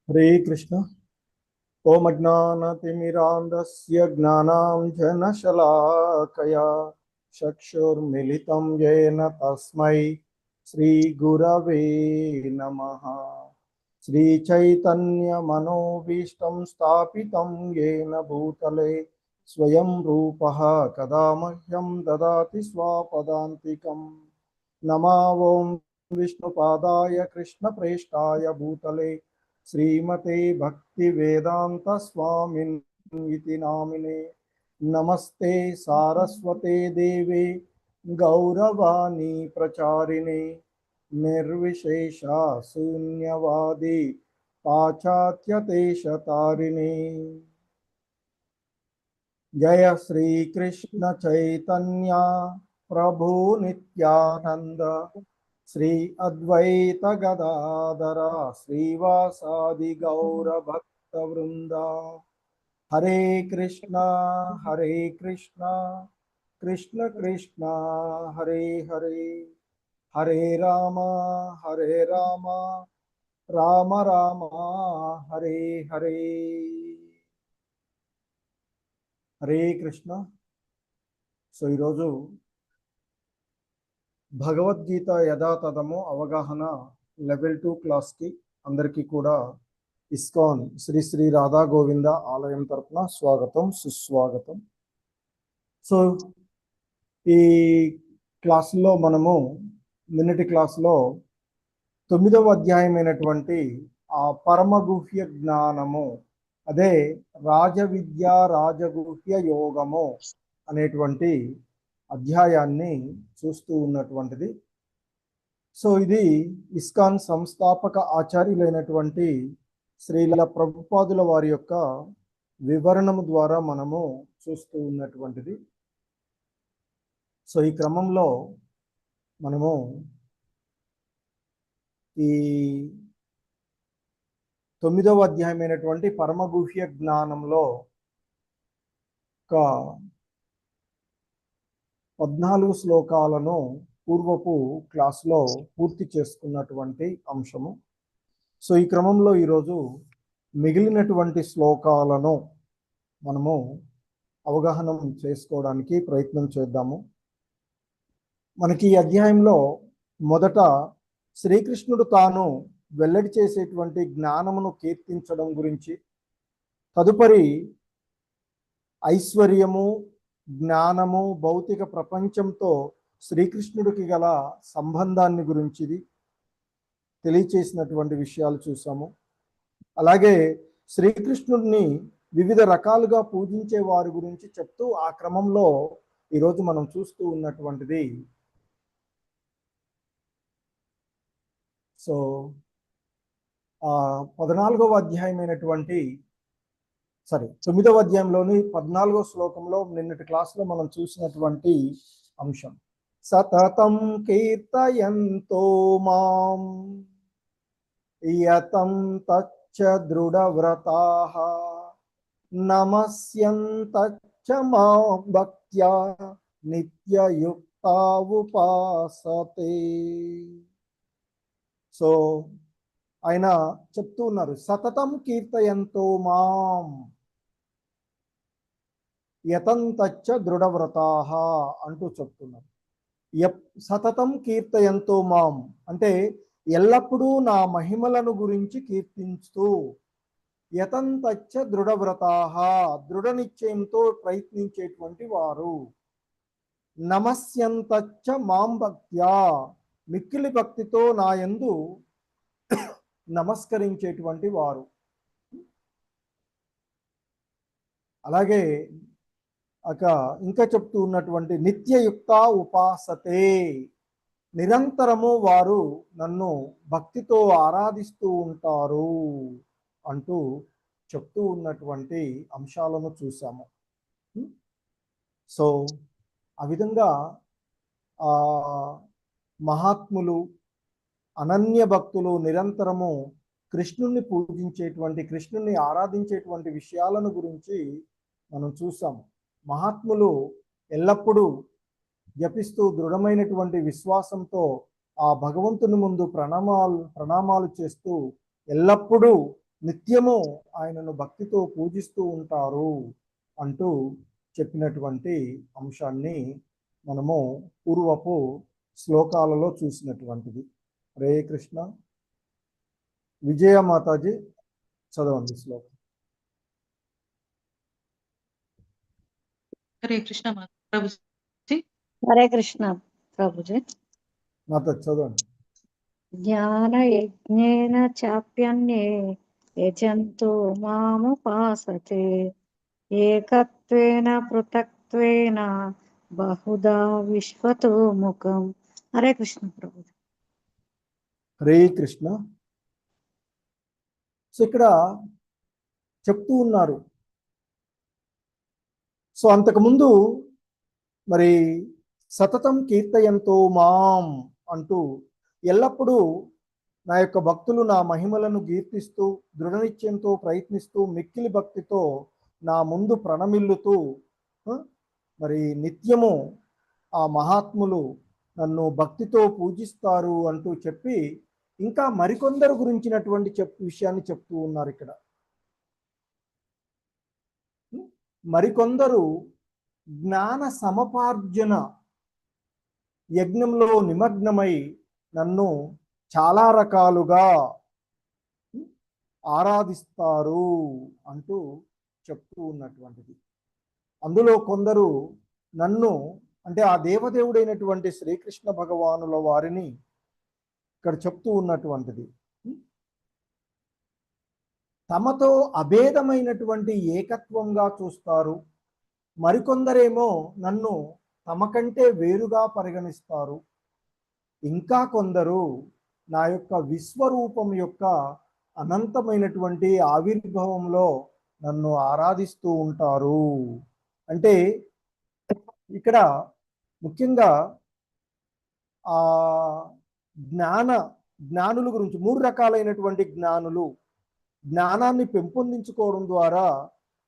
हरे कृष्ण। ओम अज्ञानतिमिरान्धस्य ज्ञानाञ्जनशलाकया चक्षुर्मिलितं येन तस्मै श्रीगुरवे नमः। श्रीचैतन्यमनोभीष्टं स्थापितं येन भूतले स्वयं रूपः कदा मह्यं ददाति स्वपदान्तिकं। नमो विष्णुपादाय कृष्णप्रेष्ठाय भूतले श्रीमते भक्ति वेदांत स्वामिन् नामिने। नमस्ते सारस्वते देवे गौरवाणी प्रचारिणे निर्विशेषा शून्यवादी पाश्चात्यदेशतारिणे। जय श्री कृष्ण चैतन्य प्रभु नित्यानंद श्री अद्वैत गदाधर श्रीवासादि गौर भक्त वृंदा। हरे कृष्णा कृष्ण कृष्ण हरे हरे, हरे राम राम राम हरे हरे। हरे कृष्ण। సో ఈరోజు భగవద్గీత యథాతథము అవగాహన లెవెల్ 2 క్లాస్కి అందరికీ కూడా ఇస్కాన్ శ్రీ శ్రీ రాధా గోవింద ఆలయం తరపున స్వాగతం సుస్వాగతం. సో ఈ క్లాసులో మనము నిన్నటి క్లాసులో 9వ అధ్యాయమైనటువంటి ఆ పరమగుహ్య జ్ఞానము, అదే రాజవిద్య రాజగుహ్య యోగము అనేటువంటి అధ్యాయాన్ని చూస్తూ ఉన్నటువంటిది. సో ఇది ఇస్కాన్ సంస్థాపక ఆచార్యులైనటువంటి శ్రీల ప్రభుపాదుల వారి యొక్క వివరణము ద్వారా మనము చూస్తూ ఉన్నటువంటిది. సో ఈ క్రమంలో మనము ఈ 9వ అధ్యాయమైనటువంటి పరమగుహ్య జ్ఞానంలో ఒక 14 శ్లోకాలను పూర్వపు క్లాసులో పూర్తి చేసుకున్నటువంటి అంశము. సో ఈ క్రమంలో ఈరోజు మిగిలినటువంటి శ్లోకాలను మనము అవగాహన చేసుకోవడానికి ప్రయత్నం చేద్దాము. మనకి ఈ అధ్యాయంలో మొదట శ్రీకృష్ణుడు తాను వెల్లడి చేసేటువంటి జ్ఞానమును కీర్తించడం గురించి, తదుపరి ఐశ్వర్యము జ్ఞానము భౌతిక ప్రపంచంతో శ్రీకృష్ణుడికి గల సంబంధాన్ని గురించి తెలియచేసినటువంటి విషయాలు చూసాము. అలాగే శ్రీకృష్ణుడిని వివిధ రకాలుగా పూజించే వారి గురించి చెప్తూ ఆ క్రమంలో ఈరోజు మనం చూస్తూ ఉన్నటువంటిది సో 9వ అధ్యాయంలోని 14వ శ్లోకంలో నిన్నటి క్లాసులో మనం చూసినటువంటి అంశం, సతతం కీర్తయంతో మాం యతం తచ్చ దృఢవ్రతాః నమస్యంతచ్చ మాం భక్త్యా నిత్యయుక్తా ఉపాసతే. సో ఆయన చెప్తూ ఉన్నారు, సతతం కీర్తయంతో మాం యతంతచ్చ దృఢవ్రతాః అంటూ చెప్తున్నారు. సతతం కీర్తయంతో మాం అంటే ఎల్లప్పుడూ నా మహిమలను గురించి కీర్తించుతూ, యతంతచ్చ దృఢవ్రతాః దృఢ నిశ్చయంతో ప్రయత్నించేటువంటి వారు, నమస్యంతచ్చ మాం భక్త్యా మిక్కిలి భక్తితో నా యందు నమస్కరించేటువంటి వారు. అలాగే ఇంకా చెప్తూ ఉన్నటువంటి నిత్యయుక్త ఉపాసతే నిరంతరము వారు నన్ను భక్తితో ఆరాధిస్తూ ఉంటారు అంటూ చెప్తూ ఉన్నటువంటి అంశాలను చూసాము. సో ఆ విధంగా మహాత్ములు అనన్య భక్తులు నిరంతరము కృష్ణుణ్ణి పూజించేటువంటి కృష్ణుణ్ణి ఆరాధించేటువంటి విషయాలను గురించి మనం చూసాము. మహాత్ములు ఎల్లప్పుడూ జపిస్తూ దృఢమైనటువంటి విశ్వాసంతో ఆ భగవంతుని ముందు ప్రణామాలు చేస్తూ ఎల్లప్పుడూ నిత్యము ఆయనను భక్తితో పూజిస్తూ ఉంటారు అంటూ చెప్పినటువంటి అంశాన్ని మనము పూర్వపు శ్లోకాలలో చూసినటువంటిది. హరే కృష్ణ. విజయ మాతాజీ చదవండి శ్లోకం. హరే కృష్ణ ప్రభుజీ. హరే కృష్ణ ప్రభుజీ. మాత చదవండి. జ్ఞాన యజ్ఞేన చాప్యన్యే యజంతో మాముపాసతే ఏకత్వేన పృథక్త్వేన బహుదా విశ్వతో ముఖం. హరే కృష్ణ ప్రభుజీ. హరే కృష్ణ. సో ఇక్కడ చెప్తూ ఉన్నారు. సో అంతకుముందు మరి సతతం కీర్తయంతో మాం అంటూ ఎల్లప్పుడూ నా యొక్క భక్తులు నా మహిమలను కీర్తిస్తూ దృఢనిశ్చయంతో ప్రయత్నిస్తూ మిక్కిలి భక్తితో నా ముందు ప్రణమిల్లుతూ మరి నిత్యము ఆ మహాత్ములు నన్ను భక్తితో పూజిస్తారు అంటూ చెప్పి ఇంకా మరికొందరు గురించినటువంటి విషయాన్ని చెప్తూ ఉన్నారు. ఇక్కడ మరికొందరు జ్ఞాన సమపార్జన యజ్ఞంలో నిమగ్నమై నన్ను చాలా రకాలుగా ఆరాధిస్తారు అంటూ చెప్తూ ఉన్నటువంటిది. అందులో కొందరు నన్ను అంటే ఆ దేవదేవుడైనటువంటి శ్రీకృష్ణ భగవానుల వారిని ఇక్కడ చెప్తూ ఉన్నటువంటిది తమతో అభేదమైనటువంటి ఏకత్వంగా చూస్తారు. మరికొందరేమో నన్ను తమకంటే వేరుగా పరిగణిస్తారు. ఇంకా కొందరు నా యొక్క విశ్వరూపం యొక్క అనంతమైనటువంటి ఆవిర్భావంలో నన్ను ఆరాధిస్తూ ఉంటారు. అంటే ఇక్కడ ముఖ్యంగా ఆ జ్ఞానుల గురించి 3 రకాలైనటువంటి జ్ఞానాన్ని పెంపొందించుకోవడం ద్వారా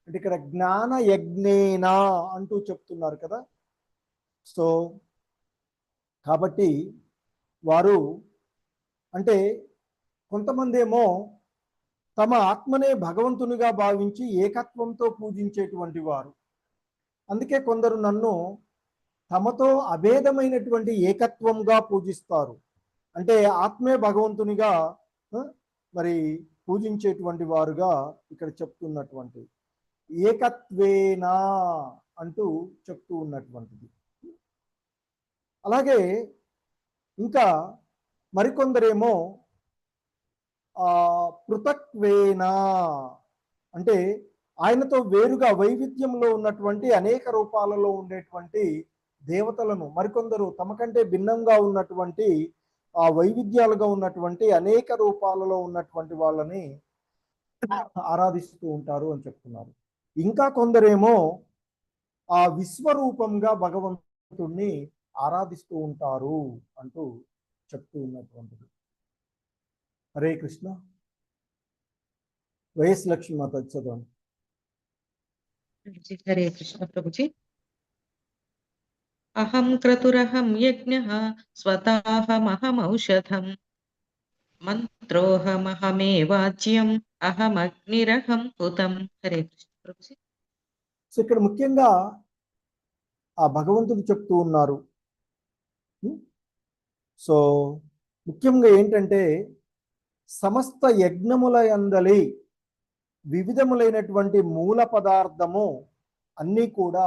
అంటే ఇక్కడ జ్ఞాన యజ్ఞేన అంటూ చెప్తున్నారు కదా. సో కాబట్టి వారు అంటే కొంతమంది ఏమో తమ ఆత్మనే భగవంతునిగా భావించి ఏకత్వంతో పూజించేటువంటి వారు. అందుకే కొందరు నన్ను తమతో అభేదమైనటువంటి ఏకత్వంగా పూజిస్తారు. అంటే ఆత్మే భగవంతునిగా మరి పూజించేటువంటి వారుగా ఇక్కడ చెప్తున్నటువంటి ఏకత్వేనా అంటూ చెప్తూ ఉన్నటువంటిది. అలాగే ఇంకా మరికొందరేమో పృథక్వేనా అంటే ఆయనతో వేరుగా వైవిధ్యంలో ఉన్నటువంటి అనేక రూపాలలో ఉండేటువంటి దేవతలను మరికొందరు తమకంటే భిన్నంగా ఉన్నటువంటి ఆ వైవిధ్యాలుగా ఉన్నటువంటి అనేక రూపాలలో ఉన్నటువంటి వాళ్ళని ఆరాధిస్తూ ఉంటారు అని చెప్తున్నారు. ఇంకా కొందరేమో ఆ విశ్వరూపంగా భగవంతుణ్ణి ఆరాధిస్తూ ఉంటారు అంటూ చెప్తూ ఉన్నటువంటిది. హరే కృష్ణ. వైఎస్ లక్ష్మీ మాత చదవండి. హరే కృష్ణ ప్రభుజీ. అహం క్రతురహం యజ్ఞః స్వతాహమహమౌషధం మంత్రోహమహమేవాజ్యం అహమగ్నిరహం పుతం. హరే కృష్ణ ప్రభుజీ. సో ఇక్కడ ముఖ్యంగా ఆ భగవంతుడు చెప్తూ ఉన్నారు. సో ముఖ్యంగా ఏంటంటే సమస్త యజ్ఞముల యందలి వివిధములైనటువంటి మూల పదార్థము అన్నీ కూడా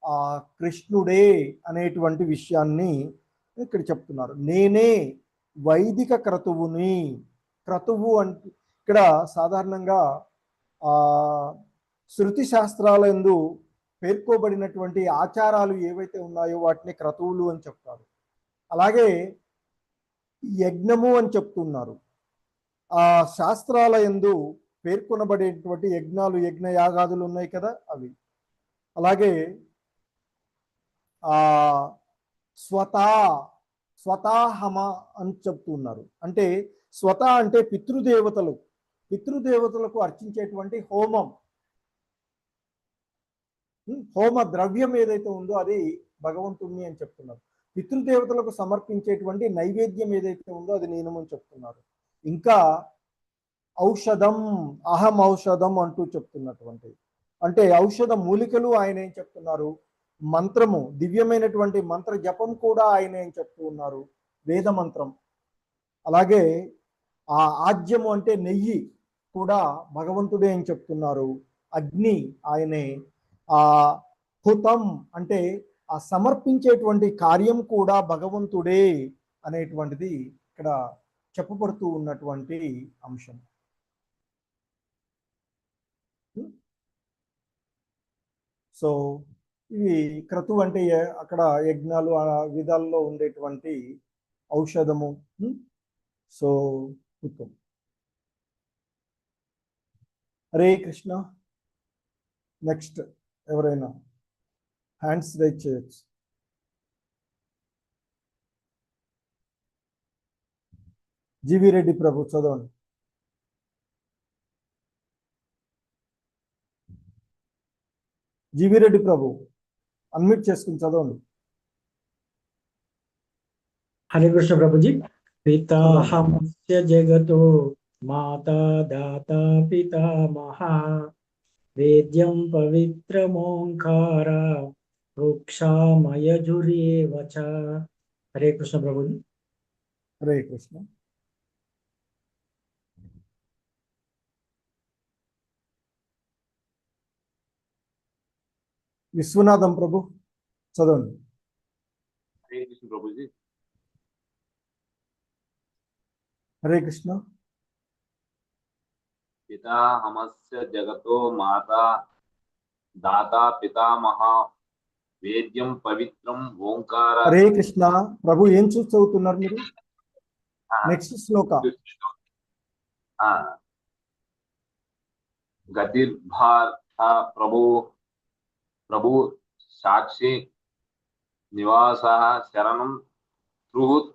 ఆ కృష్ణుడే అనేటువంటి విషయాన్ని ఇక్కడ చెప్తున్నారు. నేనే వైదిక క్రతువుని. క్రతువు అంటే ఇక్కడ సాధారణంగా శృతి శాస్త్రాలందు పేర్కోబడినటువంటి ఆచారాలు ఏవైతే ఉన్నాయో వాటిని క్రతువులు అని చెప్తారు. అలాగే యజ్ఞము అని చెప్తున్నారు. ఆ శాస్త్రాల యందు పేర్కొనబడేటువంటి యజ్ఞాలు యజ్ఞ యాగాదులు ఉన్నాయి కదా అవి. అలాగే స్వతాహమ అని చెప్తున్నారు. అంటే స్వత అంటే పితృదేవతలకు అర్చించేటువంటి హోమ ద్రవ్యం ఏదైతే ఉందో అది భగవంతుణ్ణి అని చెప్తున్నారు. పితృదేవతలకు సమర్పించేటువంటి నైవేద్యం ఏదైతే ఉందో అది నేనమని చెప్తున్నారు. ఇంకా ఔషధం, అహం ఔషధం అంటూ చెప్తున్నటువంటి, అంటే ఔషధ మూలికలు ఆయన ఏం చెప్తున్నారు, మంత్రము, దివ్యమైనటువంటి మంత్ర జపం కూడా ఆయన ఏం చెప్తూ ఉన్నారు, వేద మంత్రం. అలాగే ఆ ఆజ్యము అంటే నెయ్యి కూడా భగవంతుడే అని చెప్తున్నారు. అగ్ని ఆయనే. ఆ హుతం అంటే ఆ సమర్పించేటువంటి కార్యం కూడా భగవంతుడే అనేటువంటిది ఇక్కడ చెప్పబడుతూ ఉన్నటువంటి అంశం. సో ఇవి క్రతువు అంటే అక్కడ యజ్ఞాలు ఆ విధాల్లో ఉండేటువంటి ఔషధము. సో హుతం. హరే కృష్ణ. నెక్స్ట్ ఎవరైనా హ్యాండ్స్ రైజ్ చేయొచ్చు. జీవి రెడ్డి ప్రభు చదవండి. జీవి రెడ్డి ప్రభు అన్మ్యూట్ చేసుకుని చదవండి. హరే కృష్ణ ప్రభుజీ. పితాహమస్య జగతో మాతా దాతా పితామహ వేద్యం పవిత్రమోంకార వృక్షామయజురేవ చ. హరే కృష్ణ ప్రభుజీ. హరే కృష్ణ. విశ్వనాథం ప్రభు చదవండి. హరే కృష్ణ ప్రభుజీ. హరే కృష్ణ. పితాహమస్య జగతో మాతా దాతా పితామహ వేద్యం పవిత్రం ఓంకార. హరే కృష్ణ ప్రభు ఏం చూసి చదువుతున్నారు మీరు? నెక్స్ట్ శ్లోక. గతిర్భాత ప్రభు ప్రభు సాక్షి నివాస శరణం త్రుహుత్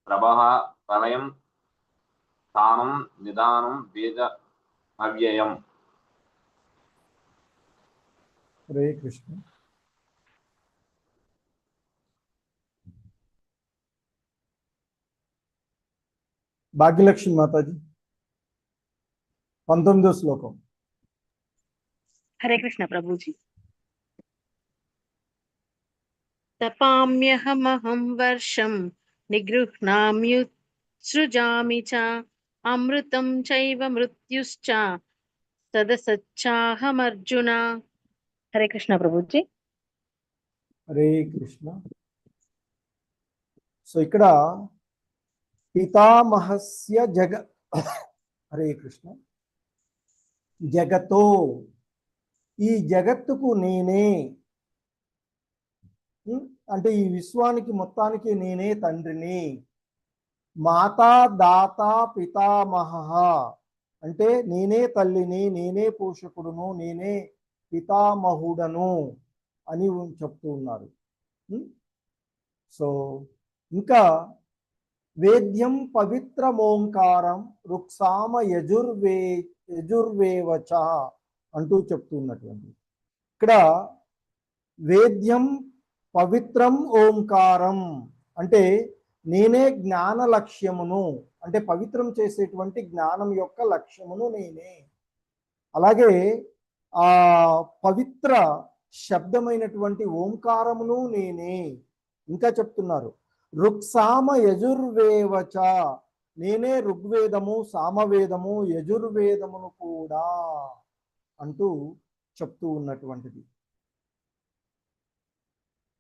ప్రభః ప్రళయం స్థానం నిదానం వేద అవ్యయం. హరే కృష్ణ. భాగ్యలక్ష్మి మాతాజీ 19వ శ్లోకం. హరే కృష్ణ ప్రభుజీ. తపామ్యహమహం వర్షం నిగృహ్ణామ్యుత్సృజామి చ అమృతం చైవ మృత్యుశ్చ సదసచ్చాహమర్జున. హరే కృష్ణ ప్రభుజీ. హరే కృష్ణ. సో ఇక్కడ పితామహస్య హరే కృష్ణ. జగతో, ఈ జగత్తుకు నేనే, అంటే ఈ విశ్వానికి మొత్తానికి నేనే తండ్రిని. మాతా దాత పితామహ అంటే నేనే తల్లిని, నేనే పోషకుడును, నేనే పితామహుడను అని చెప్తూ ఉన్నారు. సో ఇంకా వేద్యం పవిత్రమోంకారం రుక్సామ యజుర్వేవచ అంటూ చెప్తున్నటువంటి, ఇక్కడ వేద్యం పవిత్రం ఓంకారం అంటే నేనే జ్ఞాన లక్ష్యమును, అంటే పవిత్రం చేసేటువంటి జ్ఞానం యొక్క లక్ష్యమును నేనే. అలాగే ఆ పవిత్ర శబ్దమైనటువంటి ఓంకారమును నేనే. ఇంకా చెప్తున్నారు రుక్సామ యజుర్వేవచ, నేనే ఋగ్వేదము, సామవేదము, యజుర్వేదమును కూడా అంటూ చెప్తూ ఉన్నటువంటిది.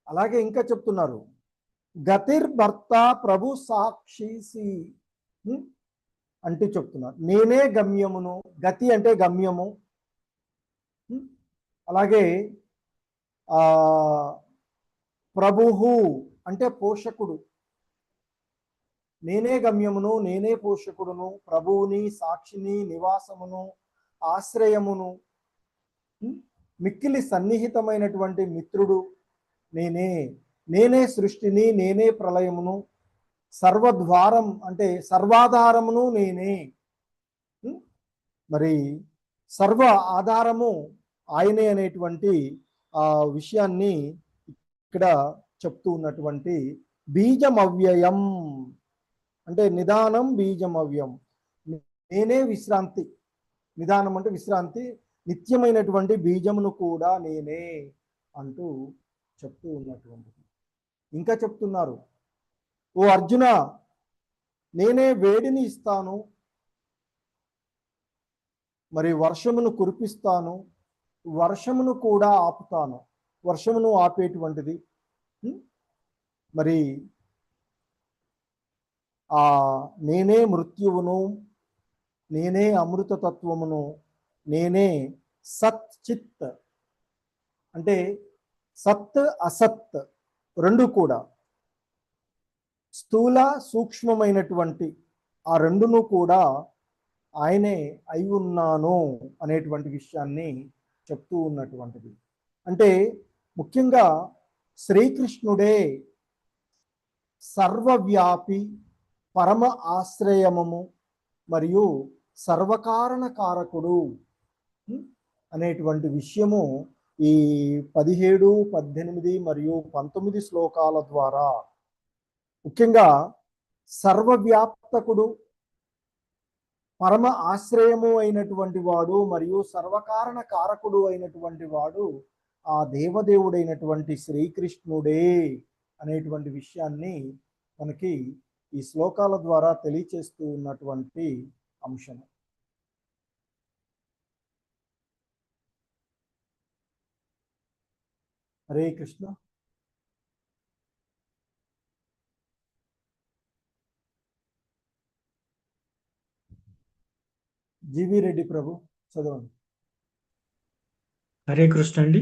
అలాగే ఇంకా చెప్తున్నారు గతిర్భర్త ప్రభు సాక్షిసి అంటూ చెప్తున్నారు. నేనే గమ్యమును, గతి అంటే గమ్యము. అలాగే ప్రభుహు అంటే పోషకుడు. నేనే గమ్యమును, నేనే పోషకుడును, ప్రభువుని, సాక్షిని, నివాసమును, ఆశ్రయమును, మిక్కిలి సన్నిహితమైనటువంటి మిత్రుడు నేనే. నేనే సృష్టిని, నేనే ప్రళయమును, సర్వద్వారం అంటే సర్వాధారమును నేనే. మరి సర్వ ఆధారము ఆయనే అనేటువంటి ఆ విషయాన్ని ఇక్కడ చెప్తూ ఉన్నటువంటి బీజమవ్యయం అంటే నిదానం బీజమవ్యం, నేనే విశ్రాంతి, నిదానం అంటే విశ్రాంతి, నిత్యమైనటువంటి బీజమును కూడా నేనే అంటూ చెప్తూ ఉన్నటువంటిది. ఇంకా చెప్తున్నారు, ఓ అర్జున, నేనే వేడిని ఇస్తాను, మరి వర్షమును కురిపిస్తాను, వర్షమును కూడా ఆపుతాను. వర్షమును ఆపేటువంటిది మరి నేనే మృత్యువును, నేనే అమృతతత్వమును, నేనే సత్ చిత్, అంటే సత్ అసత్ రెండు కూడా స్థూల సూక్ష్మమైనటువంటి ఆ రెండును కూడా ఆయనే అయి ఉన్నాను అనేటువంటి విషయాన్ని చెప్తూ ఉన్నటువంటిది. అంటే ముఖ్యంగా శ్రీకృష్ణుడే సర్వవ్యాపి, పరమ ఆశ్రయమము మరియు సర్వకారణ కారకుడు అనేటువంటి విషయము ఈ 17, 18 మరియు 19 శ్లోకాల ద్వారా ముఖ్యంగా సర్వవ్యాప్తకుడు, పరమ ఆశ్రయము అయినటువంటి వాడు మరియు సర్వకారణ కారకుడు అయినటువంటి వాడు ఆ దేవదేవుడైనటువంటి శ్రీకృష్ణుడే అనేటువంటి విషయాన్ని మనకి ఈ శ్లోకాల ద్వారా తెలియచేస్తూ ఉన్నటువంటి అంశం. హరే కృష్ణ. జీవి రెడ్డి ప్రభు చదవండి. హరే కృష్ణ అండి.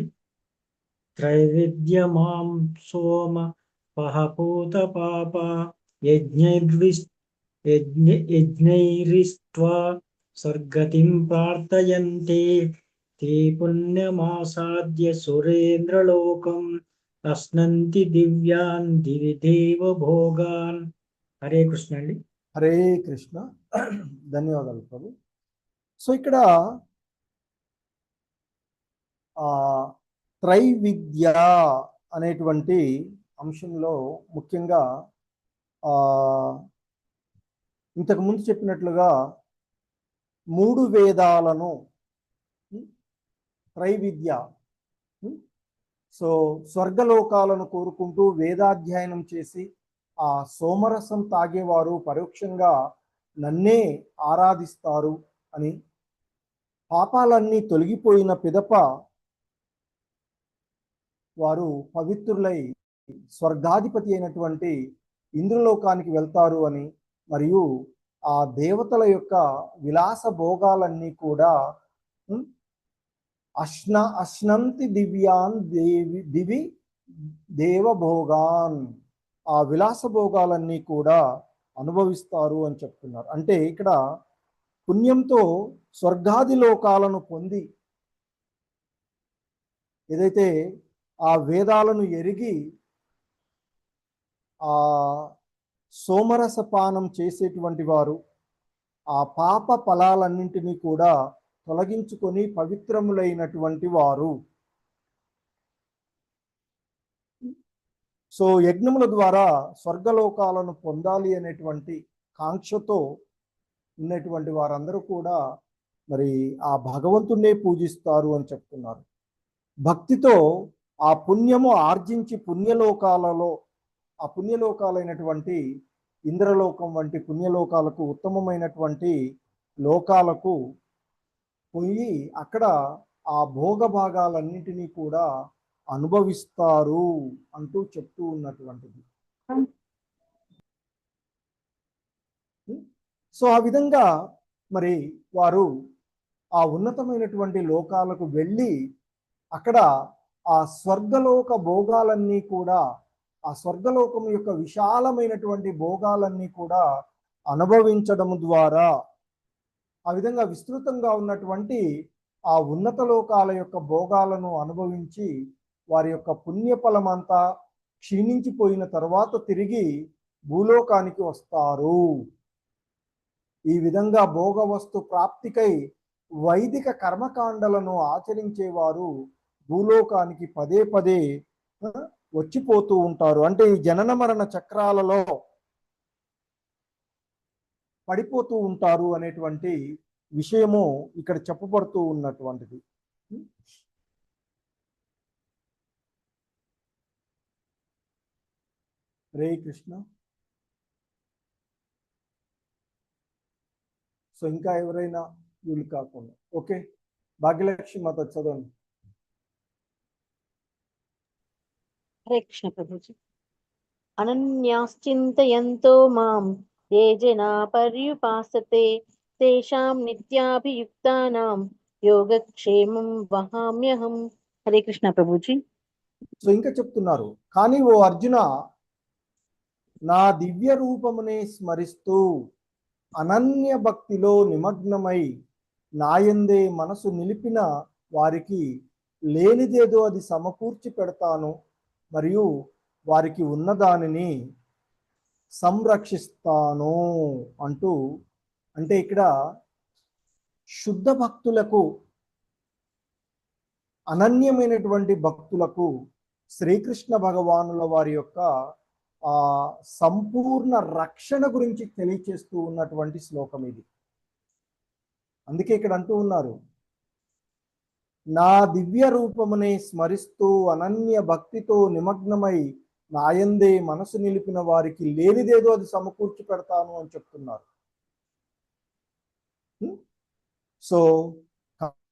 త్రైవిద్యమాం సోమ పహపూత పాప యజ్ఞైరిష్ట్వా స్వర్గతిం ప్రార్థయంతే తే పుణ్యమాసాద్య సురేంద్రలోకం అశ్నంతి దివ్యాన్ దివి దేవ భోగాన్. హరే కృష్ణ అండి. హరే కృష్ణ. ధన్యవాదాలు ప్రభు. సో ఇక్కడ త్రైవిద్య అనేటువంటి అంశంలో ముఖ్యంగా ఇంతకుముందు చెప్పినట్లుగా 3 వేదాలను త్రైవిద్య, సో స్వర్గలోకాలను కోరుకుంటూ వేదాధ్యయనం చేసి ఆ సోమరసం తాగేవారు పరోక్షంగా నన్నే ఆరాధిస్తారు అని, పాపాలన్నీ తొలగిపోయిన పిదప వారు పవిత్రులై స్వర్గాధిపతి అయినటువంటి ఇంద్రలోకానికి వెళ్తారు అని, మరియు ఆ దేవతల యొక్క విలాస భోగాలన్నీ కూడా అశ్నంతి దివ్యాన్ దివి దేవభోగాన్, ఆ విలాస భోగాలన్నీ కూడా అనుభవిస్తారు అని చెప్తున్నారు. అంటే ఇక్కడ పుణ్యంతో స్వర్గాది లోకాలను పొంది ఏదైతే ఆ వేదాలను ఎరిగి ఆ సోమరసపానం చేసేటువంటి వారు ఆ పాప ఫలాలన్నింటినీ కూడా తొలగించుకొని పవిత్రములైనటువంటి వారు, సో యజ్ఞముల ద్వారా స్వర్గలోకాలను పొందాలి అనేటువంటి కాంక్షతో ఉన్నటువంటి వారందరూ కూడా మరి ఆ భగవంతుణ్ణే పూజిస్తారు అని చెప్తున్నారు. భక్తితో ఆ పుణ్యము ఆర్జించి పుణ్యలోకాలలో, ఆ పుణ్యలోకాలైనటువంటి ఇంద్రలోకం వంటి పుణ్యలోకాలకు, ఉత్తమమైనటువంటి లోకాలకు పోయి అక్కడ ఆ భోగ భాగాలన్నింటినీ కూడా అనుభవిస్తారు అంటూ చెప్తూ ఉన్నటువంటిది. సో ఆ విధంగా మరి వారు ఆ ఉన్నతమైనటువంటి లోకాలకు వెళ్ళి అక్కడ ఆ స్వర్గలోక భోగాలన్నీ కూడా, ఆ స్వర్గలోకం యొక్క విశాలమైనటువంటి భోగాలన్నీ కూడా అనుభవించడం ద్వారా ఆ విధంగా విస్తృతంగా ఉన్నటువంటి ఆ ఉన్నత లోకాల యొక్క భోగాలను అనుభవించి వారి యొక్క పుణ్యఫలమంతా క్షీణించిపోయిన తర్వాత తిరిగి భూలోకానికి వస్తారు. ఈ విధంగా భోగ వస్తు ప్రాప్తికై వైదిక కర్మకాండలను ఆచరించేవారు భూలోకానికి పదే పదే వచ్చిపోతూ ఉంటారు. అంటే ఈ జనన మరణ చక్రాలలో పడిపోతూ ఉంటారు అనేటువంటి విషయము ఇక్కడ చెప్పబడుతూ ఉన్నటువంటిది. హరే కృష్ణ. సో ఇంకా ఎవరైనా వీళ్ళు కాకుండా, ఓకే, భాగ్యలక్ష్మి మాత చదవండి. హరే కృష్ణ ప్రభుజీ. అనన్యాశ్చింతయంతో మాం ఏ జనా పర్యుపాసతే తేషాం నిత్యాభియుక్తానాం యోగక్షేమం వహామ్యహం. హరే కృష్ణ ప్రభుజీ. సో ఇంకా చెప్తున్నారు, కానీ ఓ అర్జున, నా దివ్య రూపమునే స్మరిస్తూ అనన్య భక్తిలో నిమగ్నమై నాయందే మనసు నిలిపిన వారికి లేనిదేదో అది సమకూర్చి పెడతాను, మరియు వారికి ఉన్నదానిని సంరక్షిస్తాను అంటూ, అంటే ఇక్కడ శుద్ధ భక్తులకు, అనన్యమైనటువంటి భక్తులకు శ్రీకృష్ణ భగవానుల వారి యొక్క సంపూర్ణ రక్షణ గురించి తెలియచేస్తూ ఉన్నటువంటి శ్లోకం ఇది. అందుకే ఇక్కడ అంటూ ఉన్నారు, నా దివ్య రూపమునే స్మరిస్తూ అనన్య భక్తితో నిమగ్నమై నాయందే మనసు నిలిపిన వారికి లేనిదేదో అది సమకూర్చి పెడతాను అని చెప్తున్నారు. సో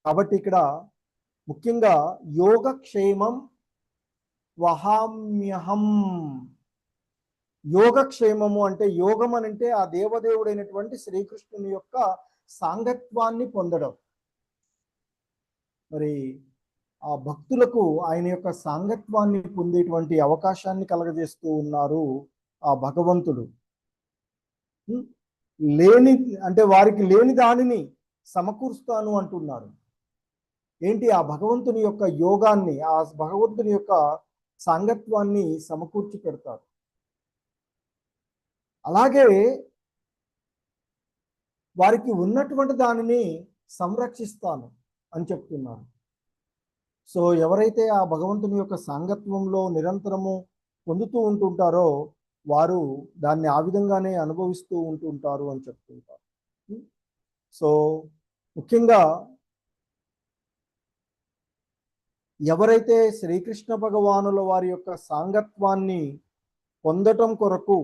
కాబట్టి ఇక్కడ ముఖ్యంగా యోగక్షేమం వహామ్యహం. యోగక్షేమము అంటే, యోగం అని అంటే ఆ దేవదేవుడైనటువంటి శ్రీకృష్ణుని యొక్క సాంగత్వాన్ని పొందడం. మరి ఆ భక్తులకు ఆయన యొక్క సాంగత్వాన్ని పొందేటువంటి అవకాశాన్ని కలగజేస్తూ ఉన్నారు ఆ భగవంతుడు. లేని అంటే వారికి లేని దానిని సమకూరుస్తాను అంటున్నారు. ఏంటి? ఆ భగవంతుని యొక్క యోగాన్ని, ఆ భగవంతుని యొక్క సాంగత్వాన్ని సమకూర్చి పెడతారు. అలాగే వారికి ఉన్నటువంటి దానిని సంరక్షిస్తాను అని చెప్తున్నారు. సో ఎవరైతే ఆ భగవంతుని యొక్క సాంగత్వంలో నిరంతరము పొందుతూ ఉంటుంటారో వారు దాన్ని ఆ విధంగానే అనుభవిస్తూ ఉంటుంటారు అని చెప్తుంటారు. సో ముఖ్యంగా ఎవరైతే శ్రీకృష్ణ భగవానుల వారి యొక్క సాంగత్వాన్ని పొందటం కొరకు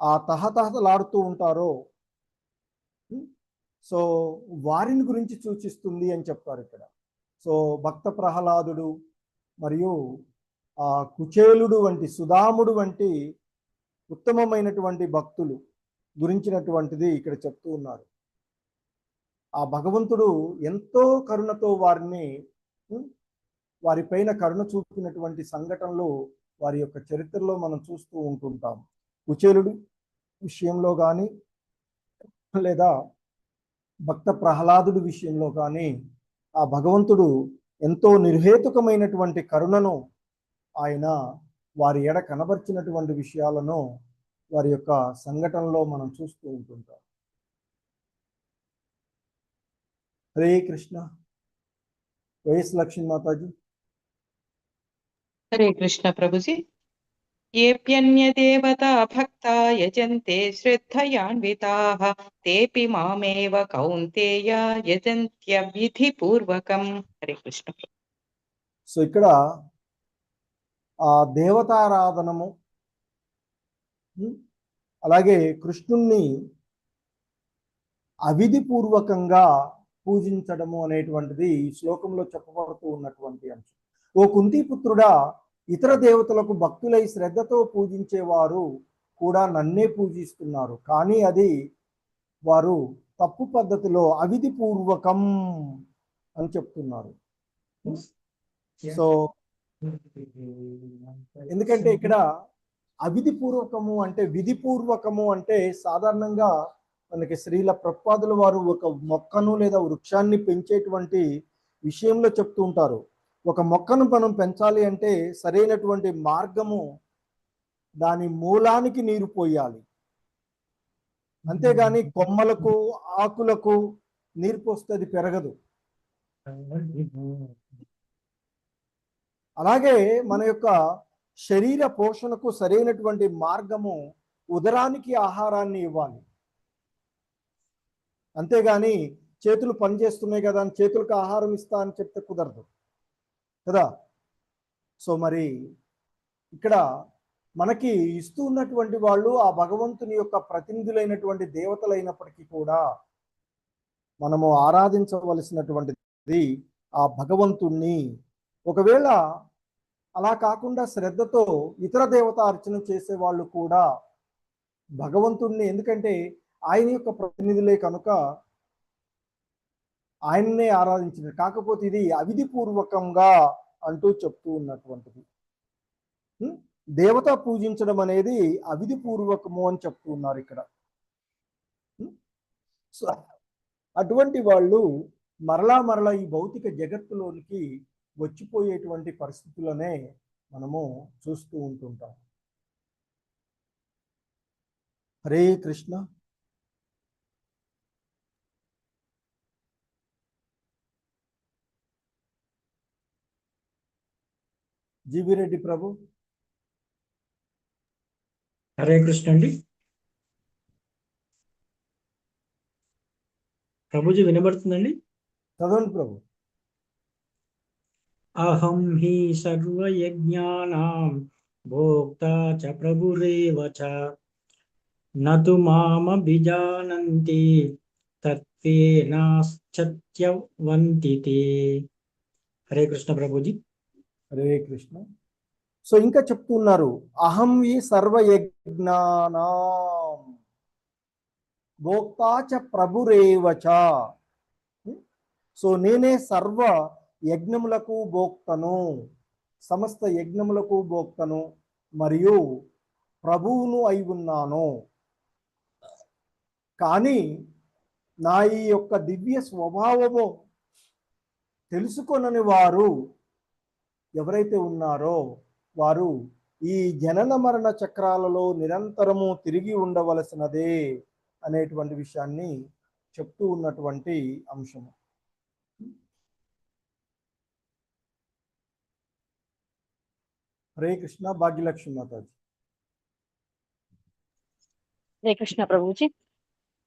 ఆ తహతహలాడుతూ ఉంటారో, సో వారిని గురించి సూచిస్తుంది అని చెప్తారు ఇక్కడ. సో భక్త ప్రహ్లాదుడు మరియు ఆ కుచేలుడు వంటి, సుధాముడు వంటి ఉత్తమమైనటువంటి భక్తులు గురించినటువంటిది ఇక్కడ చెప్తూ ఉన్నారు. ఆ భగవంతుడు ఎంతో కరుణతో వారిపైన కరుణ చూపినటువంటి సంఘటనలు వారి యొక్క చరిత్రలో మనం చూస్తూ ఉంటుంటాం. కుచేలుడు విషయంలో కానీ లేదా భక్త ప్రహ్లాదుడి విషయంలో కానీ ఆ భగవంతుడు ఎంతో నిర్హేతుకమైనటువంటి కరుణను ఆయన వారి ఎడ కనబర్చినటువంటి విషయాలను వారి యొక్క సంఘటనలో మనం చూస్తూ ఉంటుంటాం. హరే కృష్ణ. వైఎస్ లక్ష్మీ మాతాజీ. హరే కృష్ణ ప్రభుజీ. ఏప్యన్యదేవతా భక్తా యజంతే శ్రద్ధయాన్వితాః తేపి మామేవ కౌంతేయ యజంత్యవిధిపూర్వకం. హరే కృష్ణ. సో ఇక్కడ ఆ దేవతారాధనము, అలాగే కృష్ణుణ్ణి అవిధిపూర్వకంగా పూజించడము అనేటువంటిది ఈ శ్లోకంలో చెప్పబడుతూ ఉన్నటువంటి అంశం. ఓ కుంతిపుత్రుడా, ఇతర దేవతలకు భక్తులై శ్రద్ధతో పూజించేవారు కూడా నన్నే పూజిస్తున్నారు, కానీ అది వారు తప్పు పద్ధతిలో అవిధిపూర్వకం అని చెప్తున్నారు. సో ఎందుకంటే ఇక్కడ అవిధిపూర్వకము అంటే, విధిపూర్వకము అంటే సాధారణంగా మనకి శ్రీల ప్రభుపాదుల వారు ఒక మొక్కను లేదా వృక్షాన్ని పెంచేటువంటి విషయంలో చెప్తూ ఉంటారు. ఒక మొక్కను మనం పెంచాలి అంటే సరైనటువంటి మార్గము, దాని మూలానికి నీరు పోయాలి, అంతేగాని కొమ్మలకు ఆకులకు నీరు పోస్తే అది పెరగదు. అలాగే మన యొక్క శరీర పోషణకు సరైనటువంటి మార్గము ఉదరానికి ఆహారాన్ని ఇవ్వాలి. అంతేగాని చేతులు పనిచేస్తున్నాయి కదా అని చేతులకు ఆహారం ఇస్తా అని చెప్తే కుదరదు కదా. సో మరి ఇక్కడ మనకి ఇస్తూ ఉన్నటువంటి వాళ్ళు ఆ భగవంతుని యొక్క ప్రతినిధులైనటువంటి దేవతలైనప్పటికీ కూడా మనము ఆరాధించవలసినటువంటిది ఆ భగవంతుణ్ణి. ఒకవేళ అలా కాకుండా శ్రద్ధతో ఇతర దేవత అర్చన చేసే వాళ్ళు కూడా భగవంతుణ్ణి, ఎందుకంటే ఆయన యొక్క ప్రతినిధులే కనుక ఆయన్నే ఆరాధించిన, కాకపోతే ఇది అవిధిపూర్వకంగా అంటూ చెప్తూ ఉన్నటువంటిది. దేవత పూజించడం అనేది అవిధిపూర్వకము అని చెప్తూ ఉన్నారు ఇక్కడ. సో అటువంటి వాళ్ళు మరలా ఈ భౌతిక జగత్తులోనికి వచ్చిపోయేటువంటి పరిస్థితులనే మనము చూస్తూ ఉంటుంటాం. హరే కృష్ణ. జీవి రెడ్డి ప్రభు. హరే కృష్ణ అండి. ప్రభుజీ వినబడుతుందండి? చదవండి ప్రభు. అహం హి సర్వయజ్ఞానాం భోక్తా చ ప్రభురేవ చ నతు మామభిజానంతి తత్వేనాశ్చత్యవంతి తే. హరే కృష్ణ ప్రభుజీ. హరే కృష్ణ. సో ఇంకా చెప్తున్నారు, అహం ఈ సర్వయజ్ఞానాం భోక్తా చ ప్రభురేవచ. సో నేనే సర్వ యజ్ఞములకు భోక్తను, సమస్త యజ్ఞములకు భోక్తను మరియు ప్రభువును అయి ఉన్నాను. కానీ నా ఈ యొక్క దివ్య స్వభావము తెలుసుకొనని వారు ఎవరైతే ఉన్నారో వారు ఈ జనన మరణ చక్రాలలో నిరంతరము తిరిగి ఉండవలసినదే అనేటువంటి విషయాన్ని చెప్తూ ఉన్నటువంటి అంశము. హరే కృష్ణ. భాగ్యలక్ష్మి మాతాజీ. హరే కృష్ణ ప్రభుజీ.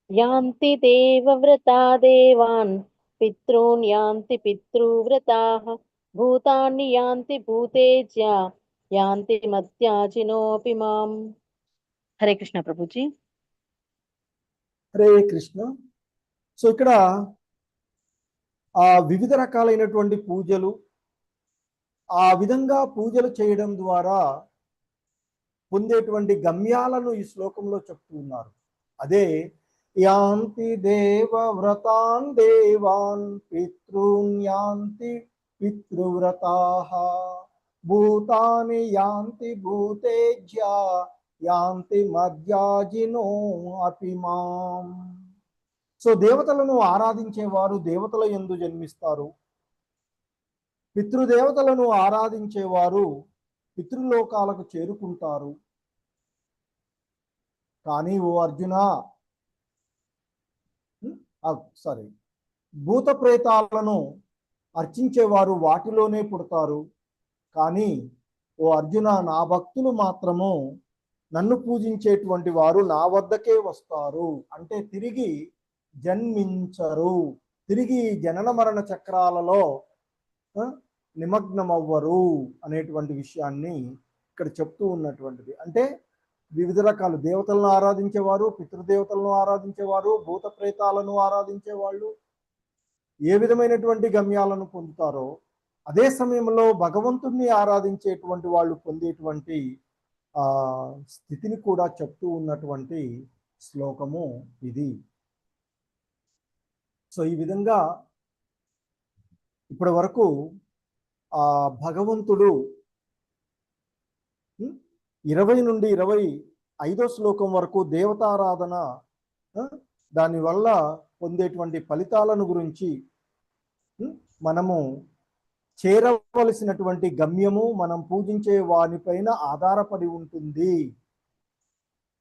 యాంతి దేవవ్రతా దేవాన్ పితॄన్ యాంతి పితృవ్రతాః భూతాన్ని యాంతి భూతేజ్యా యాంతి మధ్యాజినోపి మాం. హరే కృష్ణ ప్రభుజీ. హరే కృష్ణ. సో ఇక్కడ వివిధ రకాలైనటువంటి పూజలు, ఆ విధంగా పూజలు చేయడం ద్వారా పొందేటువంటి గమ్యాలను ఈ శ్లోకంలో చెప్తూ ఉన్నారు. అదే యాంతి దేవవ్రతాన్ దేవాన్ పితॄన్ యాంతి పితృవ్రతాః భూతాని యాంతి భూతేజ్యా యాంతి మధ్యాజినో అపి మాం. సో దేవతలను ఆరాధించేవారు దేవతల యందు జన్మిస్తారు, పితృదేవతలను ఆరాధించేవారు పితృలోకాలకు చేరుకుంటారు. కానీ ఓ అర్జున, భూత ప్రేతాలను అర్చించేవారు వాటిలోనే పుడతారు. కానీ ఓ అర్జున, నా భక్తులు మాత్రము నన్ను పూజించేటువంటి వారు నా వద్దకే వస్తారు, అంటే తిరిగి జన్మించరు, తిరిగి జనన మరణ చక్రాలలో నిమగ్నమవ్వరు అనేటువంటి విషయాన్ని ఇక్కడ చెప్తూ ఉన్నటువంటిది. అంటే వివిధ రకాల దేవతలను ఆరాధించేవారు, పితృదేవతలను ఆరాధించేవారు, భూత ప్రేతాలను ఆరాధించేవాళ్ళు ఏ విధమైనటువంటి గమ్యాలను పొందుతారో అదే సమయంలో భగవంతుణ్ణి ఆరాధించేటువంటి వాళ్ళు పొందేటువంటి స్థితిని కూడా చెప్తూ ఉన్నటువంటి శ్లోకము ఇది. సో ఈ విధంగా ఇప్పటి వరకు భగవంతుడు 20 నుండి 25వ శ్లోకం వరకు దేవతారాధన, దానివల్ల పొందేటువంటి ఫలితాలను గురించి, మనము చేరవలసినటువంటి గమ్యము మనం పూజించే వానిపైన ఆధారపడి ఉంటుంది.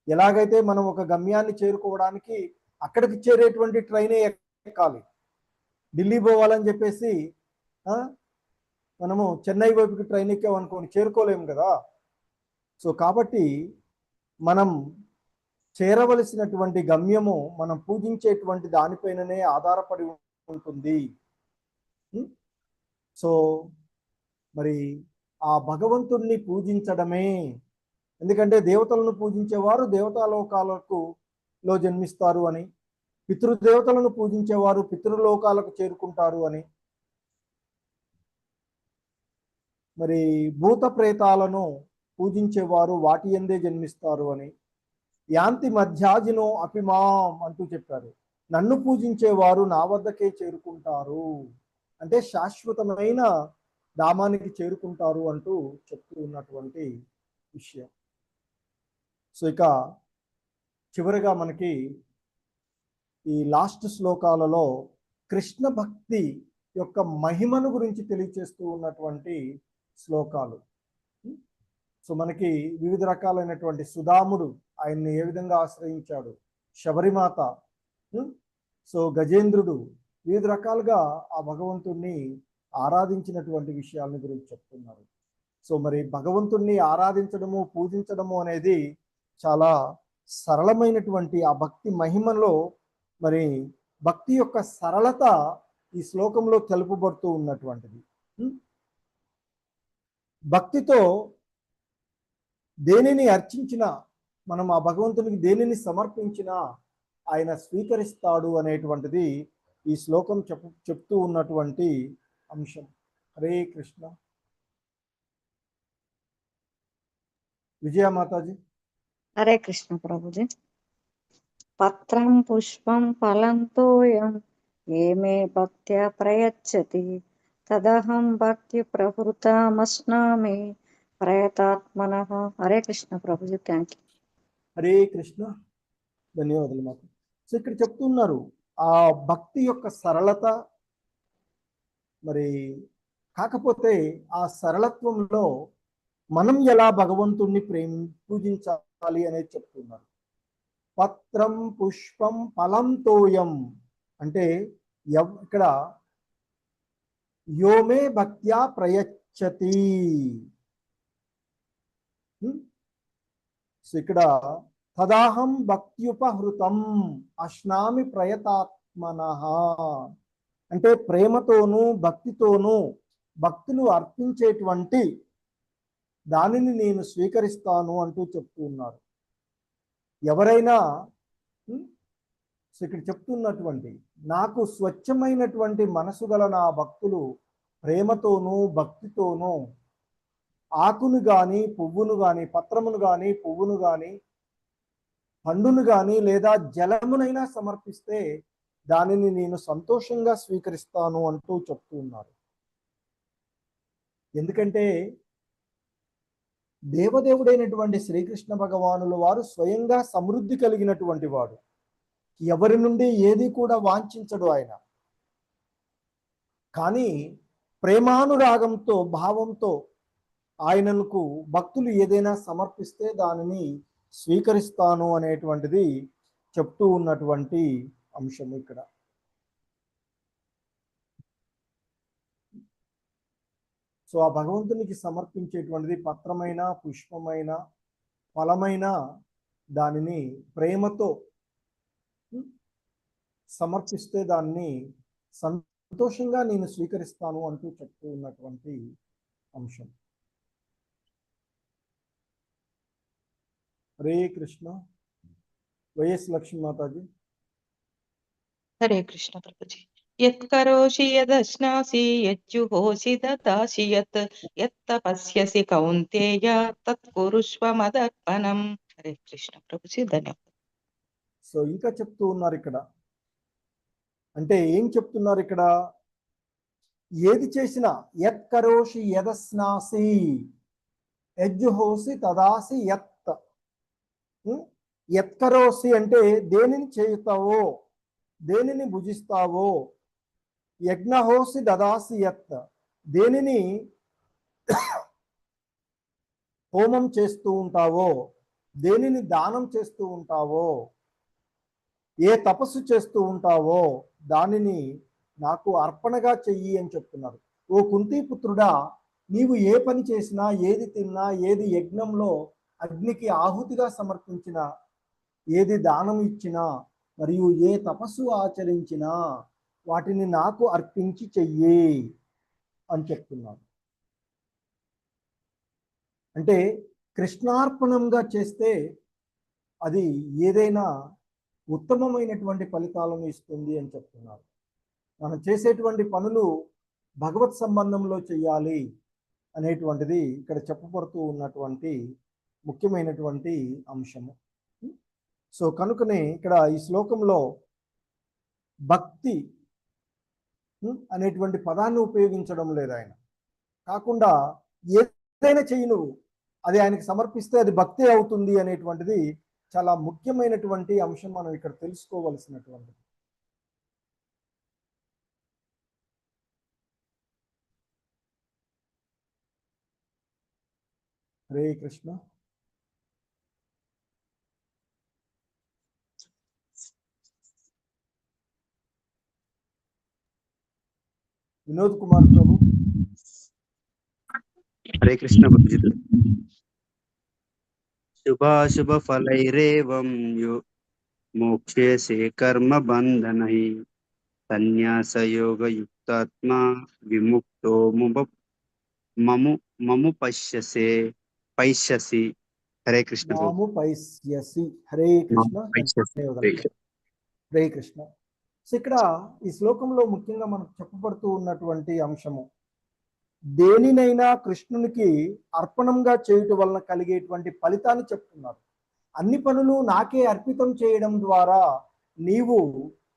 ఎలాగైతే మనం ఒక గమ్యాన్ని చేరుకోవడానికి అక్కడికి చేరేటువంటి ట్రైనే ఎక్కాలి, ఢిల్లీ పోవాలని చెప్పేసి మనము చెన్నై వైపుకి ట్రైన్ ఎక్కామనుకోండి చేరుకోలేము కదా. సో కాబట్టి మనం చేరవలసినటువంటి గమ్యము మనం పూజించేటువంటి దానిపైననే ఆధారపడి ఉంటుంది. సో మరి ఆ భగవంతుణ్ణి పూజించడమే, ఎందుకంటే దేవతలను పూజించేవారు దేవతాలోకాలకు జన్మిస్తారు అని, పితృదేవతలను పూజించేవారు పితృలోకాలకు చేరుకుంటారు అని, మరి భూత ప్రేతాలను పూజించేవారు వాటి యందే జన్మిస్తారు అని, యాంతి మధ్యాజినో అపిమాం అంటూ చెప్పారు. నన్ను పూజించేవారు నా వద్దకే చేరుకుంటారు, అంటే శాశ్వతమైన ధామానికి చేరుకుంటారు అంటూ చెప్తూ ఉన్నటువంటి విషయం. సో ఇక చివరిగా మనకి ఈ లాస్ట్ శ్లోకాలలో కృష్ణ భక్తి యొక్క మహిమను గురించి తెలియచేస్తూ ఉన్నటువంటి శ్లోకాలు. సో మనకి వివిధ రకాలైనటువంటి సుధాముడు ఆయన్ని ఏ విధంగా ఆశ్రయించాడు, శబరిమాత, సో గజేంద్రుడు వివిధ రకాలుగా ఆ భగవంతుణ్ణి ఆరాధించినటువంటి విషయాలని గురించి చెప్తున్నారు. సో మరి భగవంతుణ్ణి ఆరాధించడము పూజించడము అనేది చాలా సరళమైనటువంటి ఆ భక్తి మహిమలో మరి భక్తి యొక్క సరళత ఈ శ్లోకంలో తెలుపబడుతూ ఉన్నటువంటిది. భక్తితో దేనిని అర్చించినా, మనం ఆ భగవంతునికి దేనిని సమర్పించినా ఆయన స్వీకరిస్తాడు అనేటువంటిది ఈ శ్లోకం చెప్తూ ఉన్నటువంటి అంశం. హరే కృష్ణ. విజయ మాతాజీ. హరే కృష్ణ ప్రభుజీ. పత్రం పుష్పం ఫలం తోయం ఏమే భక్త్యా ప్రయచ్చతి తదహం భక్తి ప్రవృత్తమస్నామి ప్రయతాత్మనః. హరే కృష్ణ ప్రభుజీ. Thank you. హరే కృష్ణ. ధన్యవాదాలు మాకు. సో ఇక్కడ చెప్తున్నారు ఆ భక్తి యొక్క సరళత, మరి కాకపోతే ఆ సరళత్వంలో మనం ఎలా భగవంతుణ్ణి పూజించాలి అనేది చెప్తున్నారు. పత్రం పుష్పం ఫలం తోయం అంటే ఇక్కడ యోమే భక్త్యా ప్రయచ్చతి. సో ఇక్కడ తదాహం భక్త్యుపహృతం అశ్నామి ప్రయతాత్మనః అంటే ప్రేమతోనూ భక్తితోనూ భక్తులు అర్పించేటువంటి దానిని నేను స్వీకరిస్తాను అంటూ చెప్తూ ఉన్నారు. ఎవరైనా ఇక్కడ చెప్తున్నటువంటి నాకు స్వచ్ఛమైనటువంటి మనసు గల నా భక్తులు ప్రేమతోనూ భక్తితోనూ ఆకును గాని పువ్వును గాని, పత్రమును గాని పువ్వును గాని, పండును గాని లేదా జలమునైనా సమర్పిస్తే దానిని నేను సంతోషంగా స్వీకరిస్తాను అంటూ చెప్తూ ఉన్నారు. ఎందుకంటే దేవదేవుడైనటువంటి శ్రీకృష్ణ భగవానుల వారు స్వయంగా సమృద్ధి కలిగినటువంటి వాడు. ఎవరి నుండి ఏది కూడా వాంఛించడు ఆయన. కానీ ప్రేమానురాగంతో భావంతో ఆయనకు భక్తులు ఏదైనా సమర్పిస్తే దానిని స్వీకరిస్తాను అనేటువంటిది చెప్తూ ఉన్నటువంటి అంశం ఇక్కడ. సో ఆ భగవంతునికి సమర్పించేటువంటిది పత్రమైన పుష్పమైన ఫలమైన దానిని ప్రేమతో సమర్పిస్తే దాన్ని సంతోషంగా నేను స్వీకరిస్తాను అంటూ చెప్తూ ఉన్నటువంటి అంశం. హరే కృష్ణ. వైఎస్ లక్ష్మీ మాతాజీ. హరే కృష్ణ ప్రభుజీ. యత్ కరోషి యదశ్నాసి యజ్జుహోసి దదాసి యత్ యత్తపస్యసి కౌంతేయ తత్ కురుష్వ మదర్పణం. హరే కృష్ణ ప్రభుజీ. ధన్యవాదాలు. సో ఇంకా చెప్తూ ఉన్నారు ఇక్కడ, అంటే ఏం చెప్తున్నారు ఇక్కడ, ఏది చేసినా యత్ కరోషి యదస్నాసి యజ్జుహోసి తదాసి యత్. యత్ కరోసి అంటే దేనిని చేయుతావో, దేనిని భుజిస్తావో, యజ్ఞహోసి దదాసి యత్ దేనిని హోమం చేస్తూ ఉంటావో, దేనిని దానం చేస్తూ ఉంటావో, ఏ తపస్సు చేస్తూ ఉంటావో దానిని నాకు అర్పణగా చెయ్యి అని చెప్తున్నారు. ఓ కుంతీపుత్రుడా, నీవు ఏ పని చేసినా, ఏది తిన్నా, ఏది యజ్ఞంలో అగ్నికి ఆహుతిగా సమర్పించినా ఏది దానం ఇచ్చినా మరియు ఏ తపస్సు ఆచరించినా వాటిని నాకు అర్పించి చెయ్యి అని చెప్తున్నాను. అంటే కృష్ణార్పణంగా చేస్తే అది ఏదైనా ఉత్తమమైనటువంటి ఫలితాలను ఇస్తుంది అని చెప్తున్నారు. మనం చేసేటువంటి పనులు భగవత్ సంబంధంలో చేయాలి అనేటువంటిది ఇక్కడ చెప్పబడుతూ ఉన్నటువంటి ముఖ్యమైనటువంటి అంశము. సో కనుకనే ఇక్కడ ఈ శ్లోకంలో భక్తి అనేటువంటి పదాన్ని ఉపయోగించడం లేదు ఆయన. కాకుండా ఏదైనా చెయ్యి నువ్వు, అది ఆయనకి సమర్పిస్తే అది భక్తి అవుతుంది అనేటువంటిది చాలా ముఖ్యమైనటువంటి అంశం మనం ఇక్కడ తెలుసుకోవలసినటువంటిది. హరే కృష్ణ. వినోద్ కుమార్ ప్రభు. హరే కృష్ణ ప్రభుజీ. శుభాశుభ ఫలైరేవం మోక్ష్యసే కర్మ బంధనై సన్యాస యోగ యుక్తాత్మ విముక్తో మము పైష్యసి. హరే కృష్ణ మాము పైస్యసి. హరే కృష్ణ. హరే కృష్ణ. సో ఇక్కడ ఈ శ్లోకంలో ముఖ్యంగా మనకు చెప్పబడుతూ ఉన్నటువంటి అంశము, దేనినైనా కృష్ణునికి అర్పణంగా చేయుట వలన కలిగేటువంటి ఫలితాన్ని చెప్తున్నారు. అన్ని పనులు నాకే అర్పితం చేయడం ద్వారా నీవు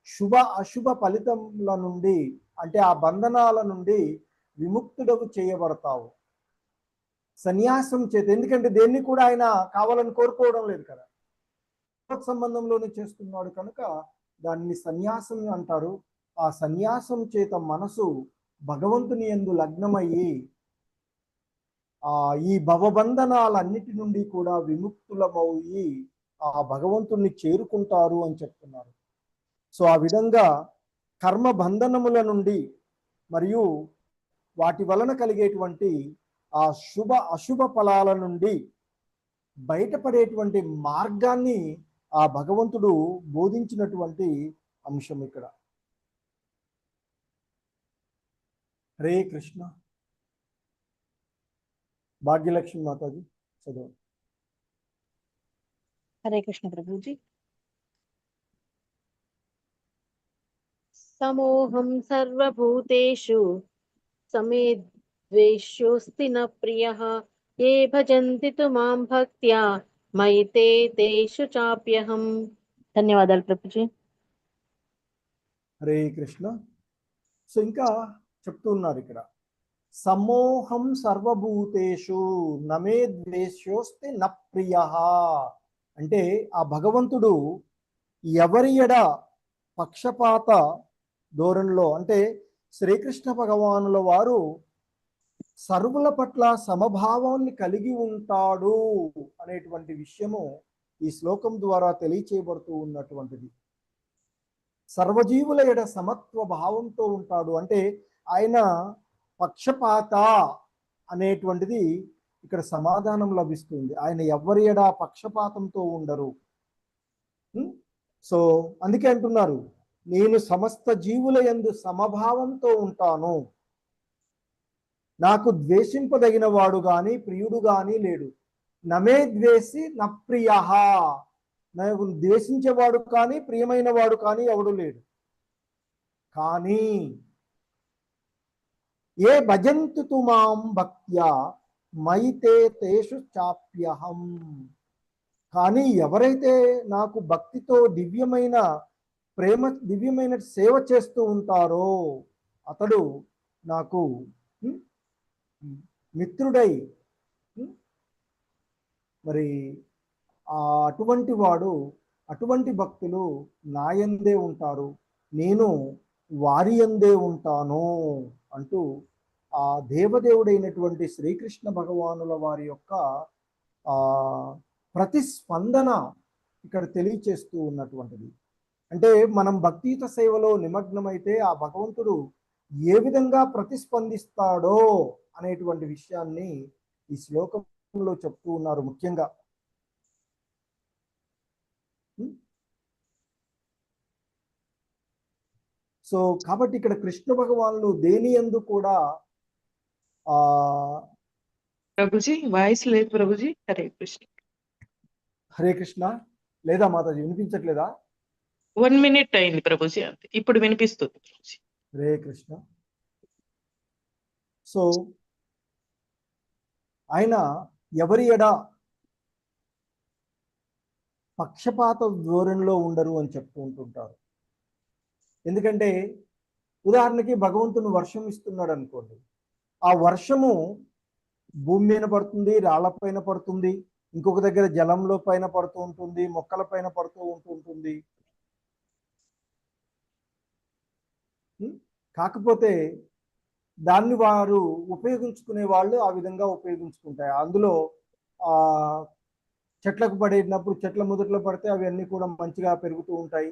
శుభ అశుభ ఫలితముల నుండి, అంటే ఆ బంధనాల నుండి విముక్తుడవు చేయబడతావు సన్యాసం చేత. ఎందుకంటే దేన్ని కూడా ఆయన కావాలని కోరుకోవడం లేదు కదా, సంబంధంలోనే చేస్తున్నాడు కనుక దాన్ని సన్యాసం అంటారు. ఆ సన్యాసం చేత మనసు భగవంతుని యందు లగ్నమయ్యి ఈ భవబంధనాలన్నిటి నుండి కూడా విముక్తులమయ్యి ఆ భగవంతుణ్ణి చేరుకుంటారు అని చెప్తున్నారు. సో ఆ విధంగా కర్మ బంధనముల నుండి మరియు వాటి వలన కలిగేటువంటి ఆ శుభ అశుభ ఫలాల నుండి బయటపడేటువంటి మార్గాన్ని ఆ భగవంతుడు బోధించినటువంటి అంశం ఇక్కడ. హరే కృష్ణ. భాగ్యలక్ష్మి మాతాజీ చదవండి. హరే కృష్ణ ప్రభుజీ. సమోహం సర్వభూతేషు సమేద్వేష్యోస్తి న ప్రియః ఏ భజంతి తు మాం భక్త్యా మయి తేషు చాప్యహం. ధన్యవాదాలు ప్రభుజీ. హరే కృష్ణ. సో ఇంకా చెప్తున్నారు ఇక్కడ, సమోహం సర్వభూతేషు నమే ద్వేష్యోస్తి న ప్రియః. అంటే ఆ భగవంతుడు ఎవరి ఎడ పక్షపాత ధోరణిలో, అంటే శ్రీకృష్ణ భగవానుల వారు సర్వుల పట్ల సమభావాన్ని కలిగి ఉంటాడు అనేటువంటి విషయము ఈ శ్లోకం ద్వారా తెలియచేయబడుతూ ఉన్నటువంటిది. సర్వజీవుల ఎడ సమత్వ భావంతో ఉంటాడు అంటే ఆయన పక్షపాత అనేటువంటిది ఇక్కడ సమాధానం లభిస్తుంది. ఆయన ఎవరి ఎడ పక్షపాతంతో ఉండరు. సో అందుకే అంటున్నారు, నేను సమస్త జీవుల యందు సమభావంతో ఉంటాను, నాకు ద్వేషింపదగిన వాడు గాని ప్రియుడు గాని లేడు. నమే ద్వేషి న ప్రియః. నాకు ద్వేషించేవాడు కానీ ప్రియమైన వాడు కానీ ఎవడు లేడు. కానీ ఏ భజంతు తు మాం భక్త్యా మయి తేషు చాప్యహం. కానీ ఎవరైతే నాకు భక్తితో దివ్యమైన ప్రేమ దివ్యమైన సేవ చేస్తూ ఉంటారో అతడు నాకు మిత్రుడై మరి అటువంటి వాడు, అటువంటి భక్తులు నాయందే ఉంటారు, నేను వారి యందే ఉంటాను అంటూ ఆ దేవదేవుడైనటువంటి శ్రీకృష్ణ భగవానుల వారి యొక్క ప్రతిస్పందన ఇక్కడ తెలియచేస్తూ ఉన్నటువంటిది. అంటే మనం భక్తియుత సేవలో నిమగ్నమైతే ఆ భగవంతుడు ఏ విధంగా ప్రతిస్పందిస్తాడో అనేటువంటి విషయాన్ని ఈ శ్లోకంలో చెప్తూ ఉన్నారు. ముఖ్యంగా సో కాబట్టి ఇక్కడ కృష్ణ భగవానులు దేని యందు కూడా ఆ ప్రభుజీ వాయిస్ లేదు ప్రభుజీ. హరే కృష్ణ. హరే కృష్ణ లేదా మాతాజీ వినిపించట్లేదా? 1 minute అయింది ప్రభుజీ, అంతే. ఇప్పుడు వినిపిస్తుంది ప్రభుజీ. హరే కృష్ణ. సో ఆయన ఎవరి ఎడ పక్షపాత ధోరణిలో ఉండరు అని చెప్తూ ఉంటుంటారు. ఎందుకంటే ఉదాహరణకి భగవంతుని వర్షం ఇస్తున్నాడు అనుకోండి, ఆ వర్షము భూమి మీద పడుతుంది, రాళ్ల పైన పడుతుంది, ఇంకొక దగ్గర జలంలో పైన పడుతూ ఉంటుంది, మొక్కల పైన పడుతూ ఉంటుంది. కాకపోతే దాన్ని వారు ఉపయోగించుకునే వాళ్ళు ఆ విధంగా ఉపయోగించుకుంటాయి. అందులో ఆ చెట్లకు పడినప్పుడు చెట్ల మొదట్లో పడితే అవి అన్నీ కూడా మంచిగా పెరుగుతూ ఉంటాయి.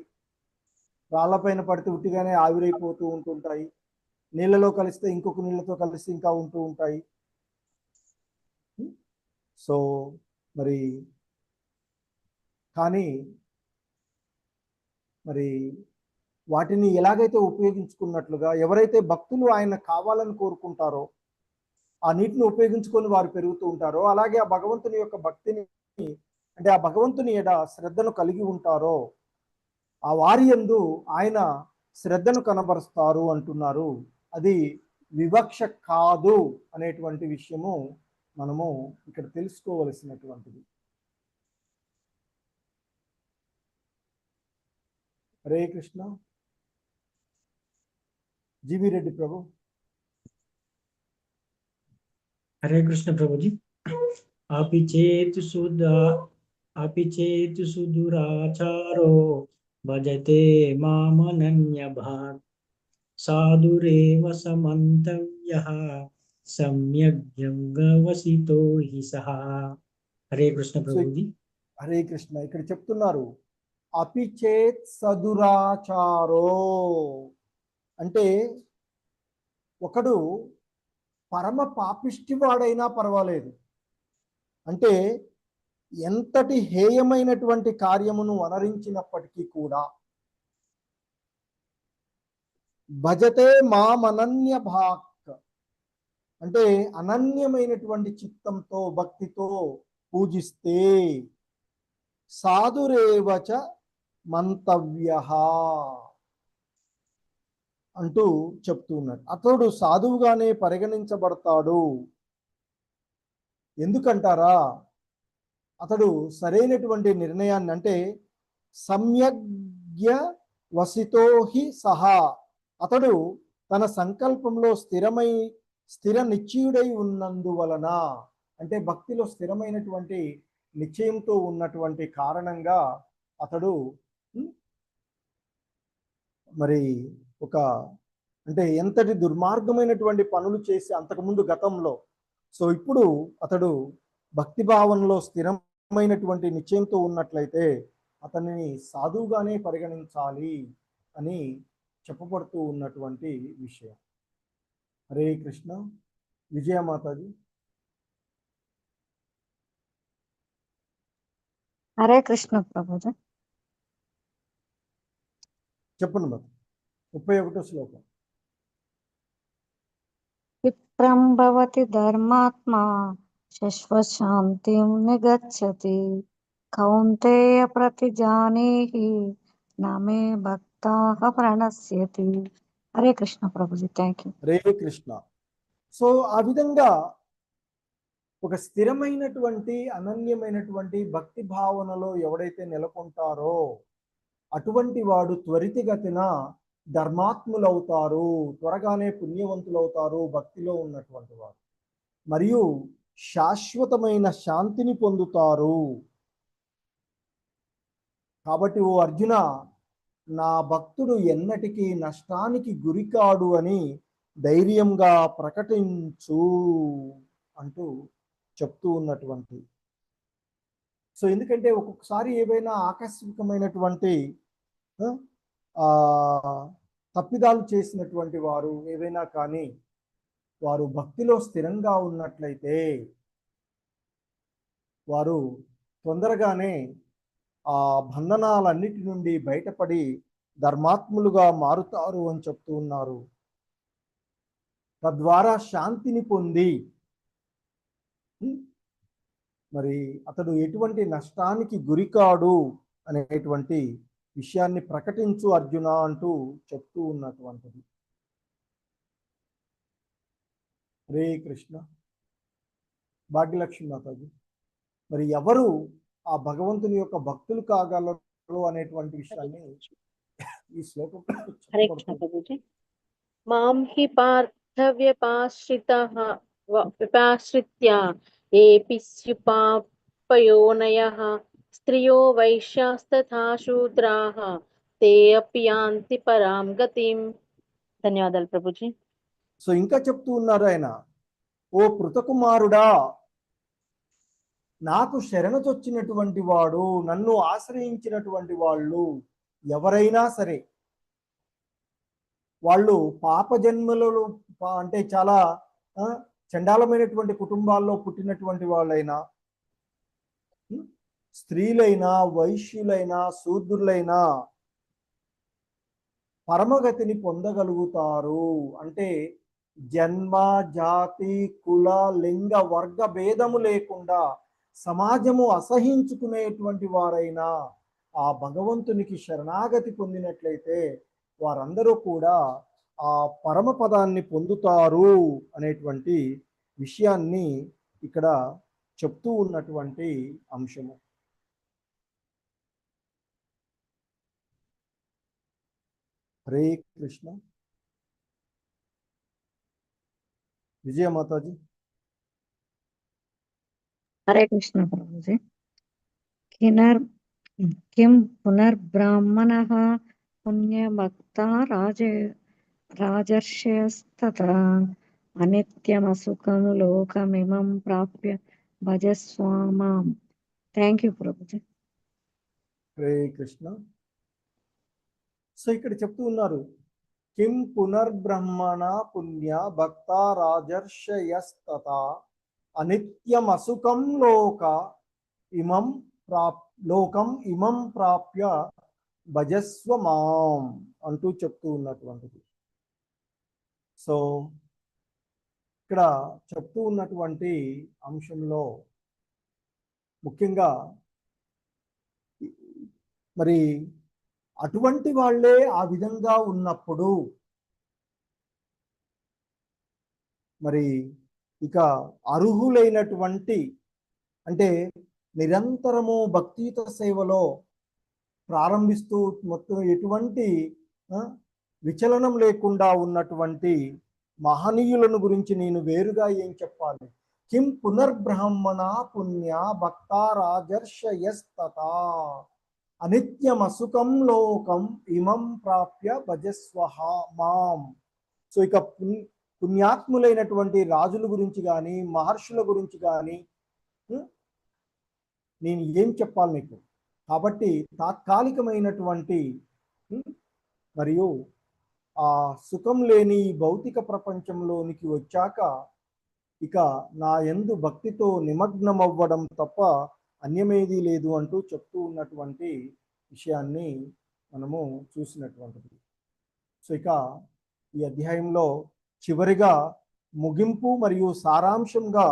రాళ్లపైన పడితే ఉట్టిగానే ఆవిరైపోతూ ఉంటుంటాయి. నీళ్ళలో కలిస్తే ఇంకొక నీళ్ళతో కలిసి ఇంకా ఉంటూ ఉంటాయి. సో మరి కానీ మరి వాటిని ఎలాగైతే ఉపయోగించుకున్నట్లుగా ఎవరైతే భక్తులు ఆయన కావాలని కోరుకుంటారో ఆ నీటిని ఉపయోగించుకొని వారు పెరుగుతూ ఉంటారో, అలాగే ఆ భగవంతుని యొక్క భక్తిని అంటే ఆ భగవంతుని ఎడ శ్రద్ధను కలిగి ఉంటారో ఆ వారి యందు ఆయన శ్రద్ధను కనబరుస్తారు అంటున్నారు. అది వివక్ష కాదు అనేటువంటి విషయము మనము ఇక్కడ తెలుసుకోవలసినటువంటిది. హరే కృష్ణ. జీవి రెడ్డి ప్రభు. హరే కృష్ణ ప్రభుజీ. अपि चेत् सुदुराचारो भजते मामनन्य भाग साधुरेव समन्तव्यः सम्यग् हि सः. హరే కృష్ణ ప్రభుజీ. హరే కృష్ణ. ఇక్కడ చెప్తున్నారు అపిచేత్ సదురాచారో అంటే ఒకడు పరమ పాపిష్టి వాడైనా పర్వాలేదు, అంటే ఎంతటి హేయమైనటువంటి కార్యమును అనరించినప్పటికీ కూడా భజతే మామనన్య భాక్ అంటే అనన్యమైనటువంటి చిత్తంతో భక్తితో పూజిస్తే సాధురేవచ మంతవ్యః అంటూ చెప్తూ ఉన్నాడు. అతడు సాధువుగానే పరిగణించబడతాడు. ఎందుకంటారా, అతడు సరైనటువంటి నిర్ణయాన్ని అంటే సమ్యగ్య వసితో హి సహా అతడు తన సంకల్పంలో స్థిర నిశ్చయుడై ఉన్నందువలన అంటే భక్తిలో స్థిరమైనటువంటి నిశ్చయంతో ఉన్నటువంటి కారణంగా అతడు మరి ఒక అంటే ఎంతటి దుర్మార్గమైనటువంటి పనులు చేసి అంతకుముందు గతంలో, సో ఇప్పుడు అతడు భక్తి భావనలో స్థిరమైనటువంటి నిశ్చయంతో ఉన్నట్లయితే అతనిని సాధువుగానే పరిగణించాలి అని చెప్పబడుతూ ఉన్నటువంటి విషయం. హరే కృష్ణ. విజయమాతాజీ. హరే కృష్ణ ప్రభుజీ. చెప్పండి మాత. 31వ శ్లోకం. విప్రం భవతి ధర్మాత్మా శశ్వశాంతిం నిగచ్చతి కౌంతేయ ప్రతిజానేహి నమే భక్తాః ప్రణశ్యతి. హరే కృష్ణ ప్రభుజీ. Thank you. Hare Krishna. So ఆ విధంగా ఒక స్థిరమైనటువంటి అనన్యమైనటువంటి భక్తి భావనలో ఎవడైతే నెలకొంటారో అటువంటి వాడు త్వరితగతిన ధర్మాత్ములవుతారు, త్వరగానే పుణ్యవంతులవుతారు భక్తిలో ఉన్నటువంటి వారు, మరియు శాశ్వతమైన శాంతిని పొందుతారు. కాబట్టి ఓ అర్జున, నా భక్తుడు ఎన్నటికీ నష్టానికి గురికాడు అని ధైర్యంగా ప్రకటించు అంటూ చెప్తూ ఉన్నటువంటి. సో ఎందుకంటే ఒక్కొక్కసారి ఏవైనా ఆకస్మికమైనటువంటి తప్పిదాలు చేసినటువంటి వారు ఏవైనా కానీ వారు భక్తిలో స్థిరంగా ఉన్నట్లయితే వారు తొందరగానే ఆ బంధనాలన్నిటి నుండి బయటపడి ధర్మాత్ములుగా మారుతారు అని చెప్తూ ఉన్నారు. తద్వారా శాంతిని పొంది మరి అతడు ఎటువంటి నష్టానికి గురికాడు అనేటువంటి విషయాన్ని ప్రకటించు అర్జున అంటూ చెప్తూ ఉన్నటువంటిది. హరే కృష్ణ. భాగ్యలక్ష్మి మాతాజీ, మరి ఎవరు ఆ భగవంతుని యొక్క భక్తులు కాగలరు అనేటువంటి విషయాన్ని ఈ శ్లోకం హరే కృష్ణ ప్రభుజీ. మాం హి పార్థ విపాశ్రిత్య ఏపి స్యుపాపయోనయః స్త్రియో వైశ్యాస్తథా శూద్రాః తే అపి యాంతి పరాం గతిం. ధన్యవాదాలు ప్రభుజీ. సో ఇంకా చెప్తూ ఉన్నారు ఆయన, ఓ పృతకుమారుడా, నాకు శరణొచ్చినటువంటి వాడు, నన్ను ఆశ్రయించినటువంటి వాళ్ళు ఎవరైనా సరే, వాళ్ళు పాప జన్మలలో అంటే చాలా చండాలమైనటువంటి కుటుంబాల్లో పుట్టినటువంటి వాళ్ళైనా, స్త్రీలైనా, వైశ్యులైనా, శూద్రులైనా పరమగతిని పొందగలుగుతారు. అంటే జన్మ, జాతి, కుల, లింగ, వర్గ భేదము లేకుండా సమాజము అసహించుకునేటువంటి వారైనా ఆ భగవంతునికి శరణాగతి పొందినట్లయితే వారందరూ కూడా ఆ పరమపదాన్ని పొందుతారు అనేటువంటి విషయాన్ని ఇక్కడ చెప్తూ ఉన్నటువంటి అంశము. హరే కృష్ణ. విజయ మాతాజీ. హరే కృష్ణ ప్రభుజీ. కిం పునర్బ్రాహ్మణః పుణ్యభక్తా రాజర్షయస్తథా అనిత్యమసుఖం లోకమిమం ప్రాప్య భజస్వామాం. Thank you Prabhuji. Hare Krishna. So ఇక్కడ చెప్తూ ఉన్నారు, కిం పునర్బ్రహ్మణ పుణ్య భక్త రాజర్షయస్తథా అనిత్యం అసుఖం లోకం ఇమం ప్రాప్య భజస్వ మాం అంటూ చెప్తూ ఉన్నటువంటిది. సో ఇక్కడ చెప్తూ ఉన్నటువంటి అంశంలో ముఖ్యంగా మరి అటువంటి వాళ్ళే ఆ విధంగా ఉన్నప్పుడు మరి ఇక అర్హులైనటువంటి, అంటే నిరంతరము భక్తియుత సేవలో ప్రారంభిస్తూ మొత్తం ఎటువంటి విచలనం లేకుండా ఉన్నటువంటి మహనీయులను గురించి నేను వేరుగా ఏం చెప్పాలి? కిం పునర్బ్రహ్మణ పుణ్య భక్త రాజర్షయస్తథా అనిత్యమసుఖం లోకం ఇమం ప్రాప్య భజస్వహ మాం. సో ఇక పుణ్యాత్ములైనటువంటి రాజుల గురించి కానీ, మహర్షుల గురించి కానీ నేను ఏం చెప్పాలి నీకు? కాబట్టి తాత్కాలికమైనటువంటి మరియు ఆ సుఖం లేని భౌతిక ప్రపంచంలోనికి వచ్చాక ఇక నా యందు భక్తితో నిమగ్నం అవ్వడం తప్ప అన్యమేదీ లేదు అంటూ చెప్తూ ఉన్నటువంటి విషయాన్ని మనము చూసినటువంటిది. సో ఇక ఈ అధ్యాయంలో చివరిగా ముగింపు మరియు సారాంశంగా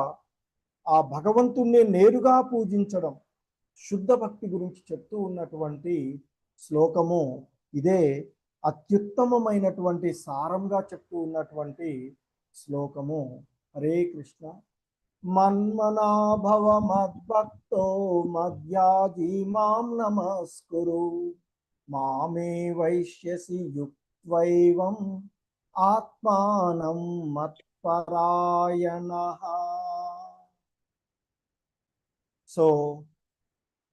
ఆ భగవంతుణ్ణి నేరుగా పూజించడం, శుద్ధ భక్తి గురించి చెప్తూ ఉన్నటువంటి శ్లోకము ఇదే. అత్యుత్తమమైనటువంటి సారంగా చెప్తూ ఉన్నటువంటి శ్లోకము. హరే కృష్ణ. మన్మనా భవ మద్భక్తో మధ్యాజీ మాం నమస్కురు మామే వైష్యసి యుక్త్వైవం ఆత్మానం మత్పరాయణః. సో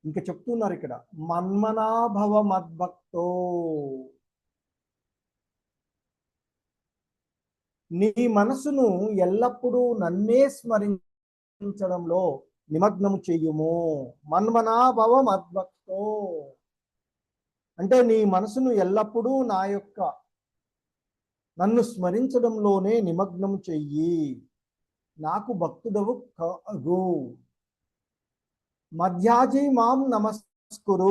ఇంకా చెప్తున్నారు ఇక్కడ, మన్మనా భవ మద్భక్తో, నీ మనసును ఎల్లప్పుడూ నన్నే స్మరించడంలో నిమగ్నము చెయ్యుము. మన్మనా భవ మద్భక్తో అంటే నీ మనసును ఎల్లప్పుడూ నన్ను స్మరించడంలోనే నిమగ్నం చెయ్యి, నాకు భక్తుడవు కగు. మధ్యాజీ మాం నమస్కురు,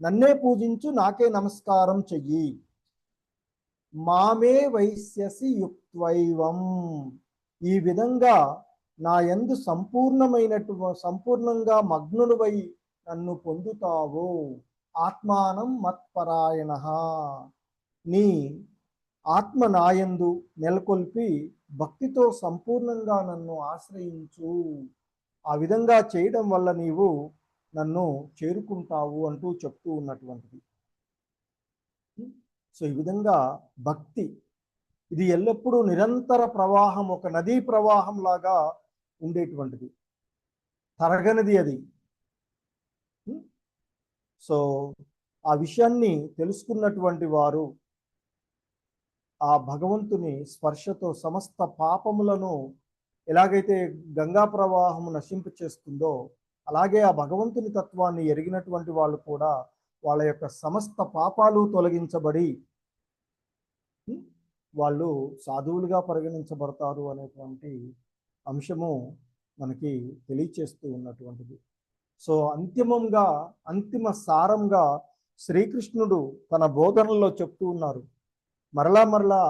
నన్నే పూజించు, నాకే నమస్కారం చెయ్యి. మామే వైశ్యసి యుక్త్వైవం, ఈ విధంగా నా యందు సంపూర్ణంగా మగ్నుడివై నన్ను పొందుతావు. ఆత్మానం మత్పరాయణ, నీ ఆత్మ నాయందు నెలకొల్పి భక్తితో సంపూర్ణంగా నన్ను ఆశ్రయించు. ఆ విధంగా చేయడం వల్ల నీవు నన్ను చేరుకుంటావు అంటూ చెప్తూ ఉన్నటువంటిది. సో ఈ విధంగా భక్తి ఇది ఎల్లప్పుడూ నిరంతర ప్రవాహం, ఒక నదీ ప్రవాహం లాగా ఉండేటువంటిది, తరగనిది అది. సో ఆ విషయాన్ని తెలుసుకున్నటువంటి వారు ఆ భగవంతుని స్పర్శతో సమస్త పాపములను ఎలాగైతే గంగా ప్రవాహము నశింపు చేస్తుందో, అలాగే ఆ భగవంతుని తత్వాన్ని ఎరిగినటువంటి వాళ్ళు కూడా వాళ్ళ యొక్క సమస్త పాపాలు తొలగించబడి వాళ్ళు సాధువులుగా పరిగణించబడతారు అనేటువంటి అంశము మనకి తెలియచేస్తూ ఉన్నటువంటిది. సో అంతిమ సారంగా శ్రీకృష్ణుడు తన బోధనల్లో చెప్తూ ఉన్నారు. మరలా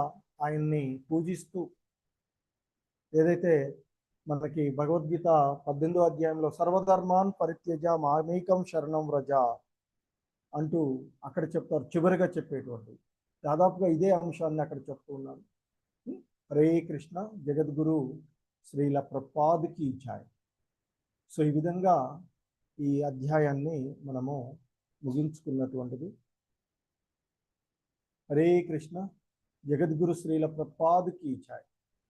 ఆయన్ని పూజిస్తూ, ఏదైతే మనకి భగవద్గీత 18వ అధ్యాయంలో సర్వధర్మాన్ పరిత్యజ మామేకం శరణం వ్రజ అంటూ అక్కడ చెప్తారు, చివరిగా చెప్పేటువంటి దాదాపుగా ఇదే అంశాన్ని అక్కడ చెప్తూ ఉన్నారు. హరే కృష్ణ, జగద్గురు శ్రీల ప్రభుపాద్కి జై. సో ఈ విధంగా ఈ అధ్యాయాన్ని మనము ముగించుకున్నటువంటిది. హరే కృష్ణ, జగద్గురు శ్రీల ప్రభుపాద్కి జై.